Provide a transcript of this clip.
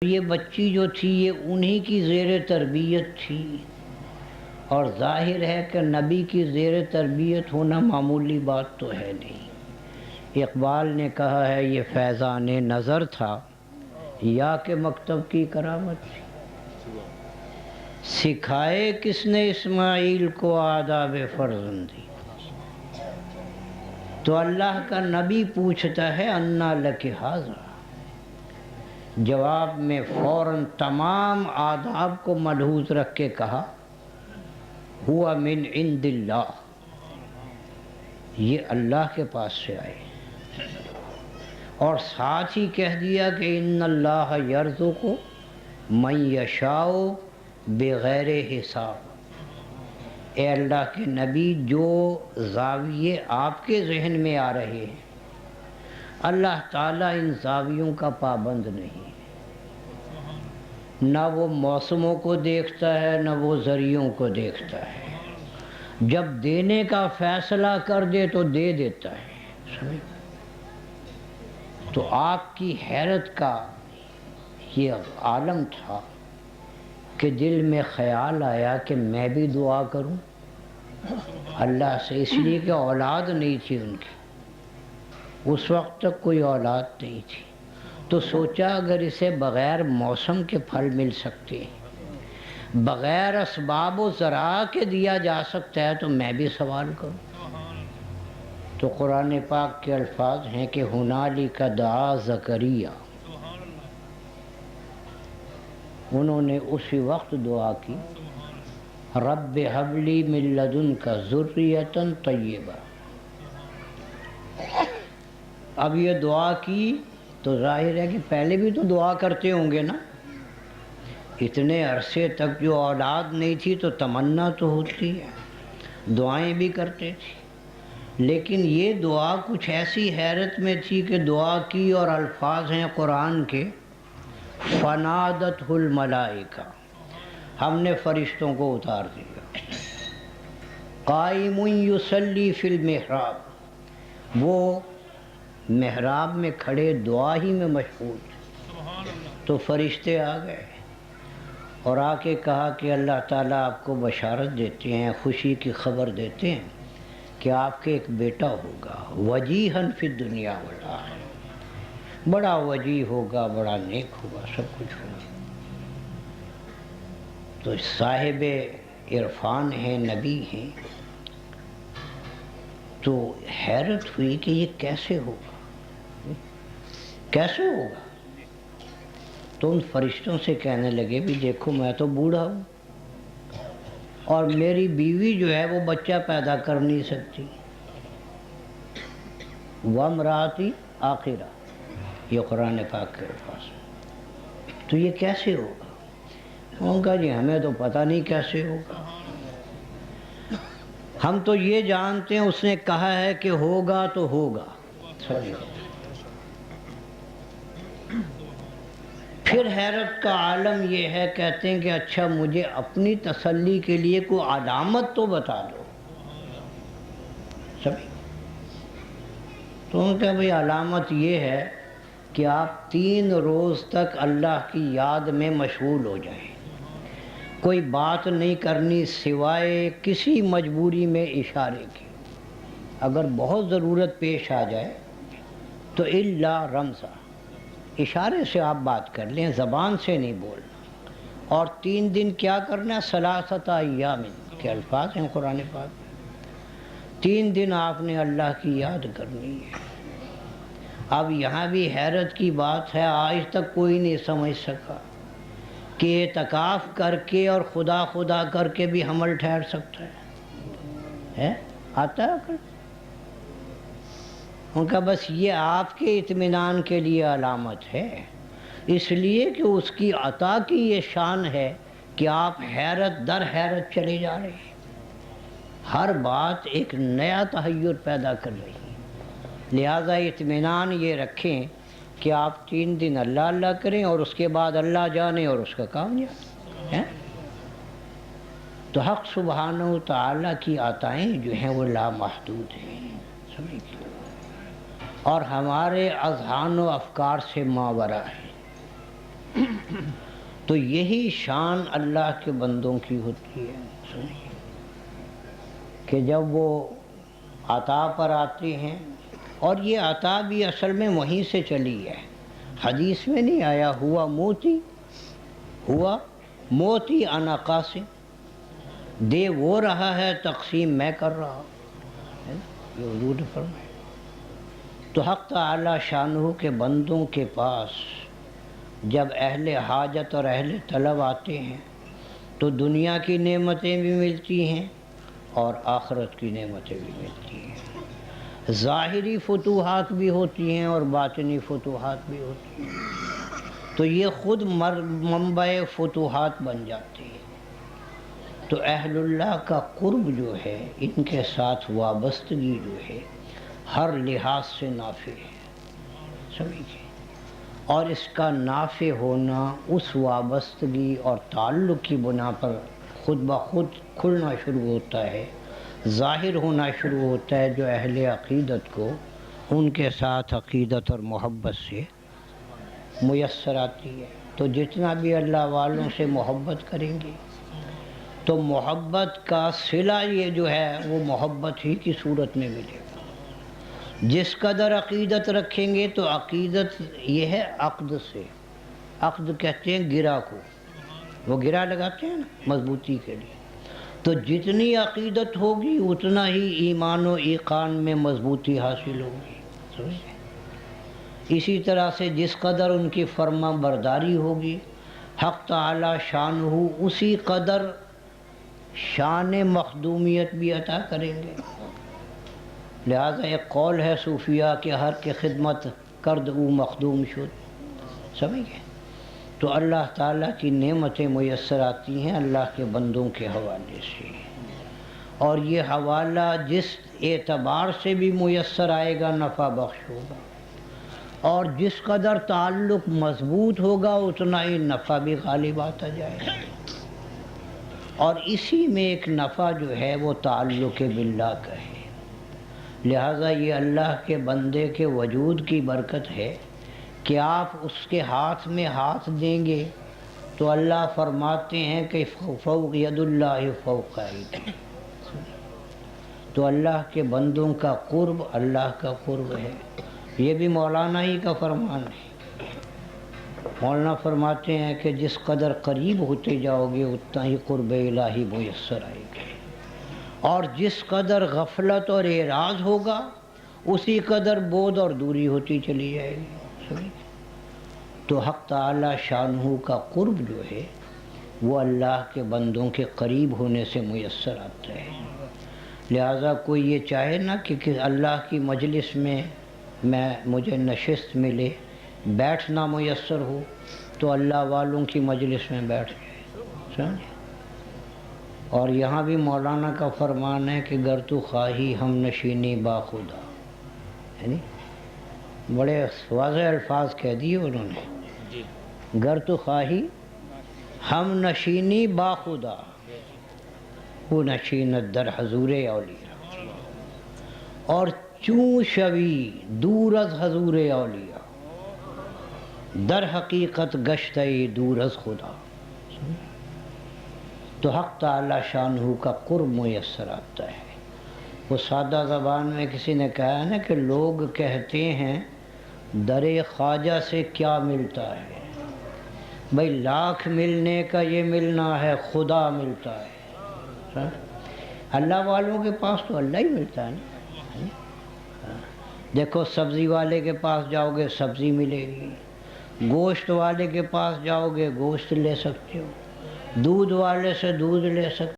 یہ بچی جو تھی یہ انہی کی زیر تربیت تھی، اور ظاہر ہے کہ نبی کی زیر تربیت ہونا معمولی بات تو ہے نہیں۔ اقبال نے کہا ہے یہ فیضان نظر تھا یا کہ مکتب کی کرامت تھی۔ سکھائے کس نے اسماعیل کو آداب فرزندی؟ تو اللہ کا نبی پوچھتا ہے انا لک ھذا، جواب میں فوراً تمام آداب کو ملحوظ رکھ کے کہا ہوا من عند اللہ، یہ اللہ کے پاس سے آئے، اور ساتھ ہی کہہ دیا کہ ان اللہ یرزق من یشاء بغیر حساب۔ اے اللہ کے نبی، جو زاویے آپ کے ذہن میں آ رہے ہیں اللہ تعالیٰ ان زاویوں کا پابند نہیں، نہ وہ موسموں کو دیکھتا ہے نہ وہ ذریعوں کو دیکھتا ہے، جب دینے کا فیصلہ کر دے تو دے دیتا ہے۔ تو آپ کی حیرت کا یہ عالم تھا کہ دل میں خیال آیا کہ میں بھی دعا کروں اللہ سے، اس لیے کہ اولاد نہیں تھی ان کی، اس وقت تک کوئی اولاد نہیں تھی، تو سوچا اگر اسے بغیر موسم کے پھل مل سکتے ہیں، بغیر اسباب و ذرا کے دیا جا سکتا ہے تو میں بھی سوال کروں۔ تو قرآن پاک کے الفاظ ہیں کہ ہنالک دعا زکریا، انہوں نے اسی وقت دعا کی رب ھب لی من لدنک ذریۃ طیبہ۔ اب یہ دعا کی تو ظاہر ہے کہ پہلے بھی تو دعا کرتے ہوں گے نا، اتنے عرصے تک جو اولاد نہیں تھی تو تمنا تو ہوتی ہے، دعائیں بھی کرتے تھے، لیکن یہ دعا کچھ ایسی حیرت میں تھی کہ دعا کی، اور الفاظ ہیں قرآن کے فنادتہ الملائکہ، ہم نے فرشتوں کو اتار دیا، قائم یصلی فی المحراب، وہ محراب میں کھڑے دعا ہی میں مشغول تھے، تو فرشتے آ گئے اور آ کے کہا کہ اللہ تعالیٰ آپ کو بشارت دیتے ہیں، خوشی کی خبر دیتے ہیں کہ آپ کے ایک بیٹا ہوگا، وجیہاً فی الدنیا والآخرہ، بڑا وجیح ہوگا، بڑا نیک ہوگا، سب کچھ ہوگا۔ تو صاحب عرفان ہیں، نبی ہیں، تو حیرت ہوئی کہ یہ کیسے ہوگا، کیسے ہوگا؟ تو ان فرشتوں سے کہنے لگے بھی دیکھو میں تو بوڑھا ہوں، اور میری بیوی جو ہے وہ بچہ پیدا کر نہیں سکتی، وامرأتی عاقرہ، یہ قرآن پاک کے الفاظ، تو یہ کیسے ہوگا؟ ان کا جی ہمیں تو پتہ نہیں کیسے ہوگا، ہم تو یہ جانتے ہیں اس نے کہا ہے کہ ہوگا تو ہوگا۔ پھر حیرت کا عالم یہ ہے، کہتے ہیں کہ اچھا مجھے اپنی تسلی کے لیے کوئی علامت تو بتا دو، سمجھ؟ تو ان کا بھئی علامت یہ ہے کہ آپ 3 روز تک اللہ کی یاد میں مشغول ہو جائیں، کوئی بات نہیں کرنی سوائے کسی مجبوری میں اشارے کی، اگر بہت ضرورت پیش آ جائے تو الا رمزا، اشارے سے آپ بات کر لیں، زبان سے نہیں بولنا، اور 3 دن کیا کرنا، ثلاثۃ ایام کے الفاظ ہیں قرآن پاک میں، 3 دن آپ نے اللہ کی یاد کرنی ہے۔ اب یہاں بھی حیرت کی بات ہے، آج تک کوئی نہیں سمجھ سکا کہ اعتکاف کر کے اور خدا خدا کر کے بھی حمل ٹھہر سکتا ہے، آتا ہے عقل؟ ان کا بس یہ آپ کے اطمینان کے لیے علامت ہے، اس لیے کہ اس کی عطا کی یہ شان ہے کہ آپ حیرت در حیرت چلے جا رہے ہیں، ہر بات ایک نیا تحیر پیدا کر رہی ہے، لہذا اطمینان یہ رکھیں کہ آپ 3 دن اللہ اللہ کریں اور اس کے بعد اللہ جانے اور اس کا کام جانے۔ تو حق سبحانہ و تعالیٰ کی عطائیں جو ہیں وہ لامحدود ہیں، سمجھ، اور ہمارے اذہان و افکار سے ماوراء ہیں۔ تو یہی شان اللہ کے بندوں کی ہوتی ہے، سنیے، کہ جب وہ عطا پر آتے ہیں، اور یہ عطا بھی اصل میں وہیں سے چلی ہے، حدیث میں نہیں آیا ہوا موتی انا قاسم، دے وہ رہا ہے تقسیم میں کر رہا ہوں، یہ حضور نے فرمایا۔ تو حق تعالی شانہ کے بندوں کے پاس جب اہل حاجت اور اہل طلب آتے ہیں تو دنیا کی نعمتیں بھی ملتی ہیں اور آخرت کی نعمتیں بھی ملتی ہیں، ظاہری فتوحات بھی ہوتی ہیں اور باطنی فتوحات بھی ہوتی ہیں، تو یہ خود منبع فتوحات بن جاتی ہے۔ تو اہل اللہ کا قرب جو ہے، ان کے ساتھ وابستگی جو ہے، ہر لحاظ سے نافع ہے، سمجھے، اور اس کا نافع ہونا اس وابستگی اور تعلق کی بنا پر خود بخود کھلنا شروع ہوتا ہے، ظاہر ہونا شروع ہوتا ہے، جو اہل عقیدت کو ان کے ساتھ عقیدت اور محبت سے میسر آتی ہے۔ تو جتنا بھی اللہ والوں سے محبت کریں گے تو محبت کا صلہ یہ جو ہے وہ محبت ہی کی صورت میں ملے گا۔ جس قدر عقیدت رکھیں گے تو عقیدت یہ ہے عقد سے، عقد کہتے ہیں گرہ کو، وہ گرہ لگاتے ہیں نا مضبوطی کے لیے، تو جتنی عقیدت ہوگی اتنا ہی ایمان و ایقان میں مضبوطی حاصل ہوگی، سمجھے؟ اسی طرح سے جس قدر ان کی فرما برداری ہوگی حق تعالی شانہ اسی قدر شان مخدومیت بھی عطا کریں گے۔ لہذا ایک قول ہے صوفیاء کہ ہر کے خدمت کرد او مخدوم شد، سمجھ گئے؟ تو اللہ تعالیٰ کی نعمتیں میسر آتی ہیں اللہ کے بندوں کے حوالے سے، اور یہ حوالہ جس اعتبار سے بھی میسر آئے گا نفع بخش ہوگا، اور جس قدر تعلق مضبوط ہوگا اتنا ہی نفع بھی غالب آتا جائے گا، اور اسی میں ایک نفع جو ہے وہ تعلق باللہ کا ہے۔ لہٰذا یہ اللہ کے بندے کے وجود کی برکت ہے کہ آپ اس کے ہاتھ میں ہاتھ دیں گے تو اللہ فرماتے ہیں کہ فوق ید اللہ فوق ایدیہم، تو اللہ کے بندوں کا قرب اللہ کا قرب ہے۔ یہ بھی مولانا ہی کا فرمان ہے، مولانا فرماتے ہیں کہ جس قدر قریب ہوتے جاؤ گے اتنا ہی قرب الہی میسر آئے گا، اور جس قدر غفلت اور اعراض ہوگا اسی قدر بعد اور دوری ہوتی چلی جائے گی۔ تو حق تعالی شانہ کا قرب جو ہے وہ اللہ کے بندوں کے قریب ہونے سے میسر آتا ہے۔ لہٰذا کوئی یہ چاہے نا کہ اللہ کی مجلس میں مجھے نشست ملے، بیٹھنا میسر ہو، تو اللہ والوں کی مجلس میں بیٹھ جائے، سمجھے؟ اور یہاں بھی مولانا کا فرمان ہے کہ گر تو خواہی ہم نشینی با خدا، یعنی بڑے واضح الفاظ کہہ دیے انہوں نے، گر تو خواہی ہم نشینی با خدا وہ نشینت در حضور اولیاء، اور چوں شوی دور از حضور اولیاء در حقیقت گشتہ دور از خدا۔ تو حق تعالی شانہ کا قرب میسر آتا ہے۔ وہ سادہ زبان میں کسی نے کہا ہے نا کہ لوگ کہتے ہیں در خواجہ سے کیا ملتا ہے، بھائی لاکھ ملنے کا یہ ملنا ہے، خدا ملتا ہے۔ اللہ والوں کے پاس تو اللہ ہی ملتا ہے نا۔ دیکھو سبزی والے کے پاس جاؤ گے سبزی ملے گی، گوشت والے کے پاس جاؤ گے گوشت لے سکتے ہو، دودھ والے سے دودھ لے سکتے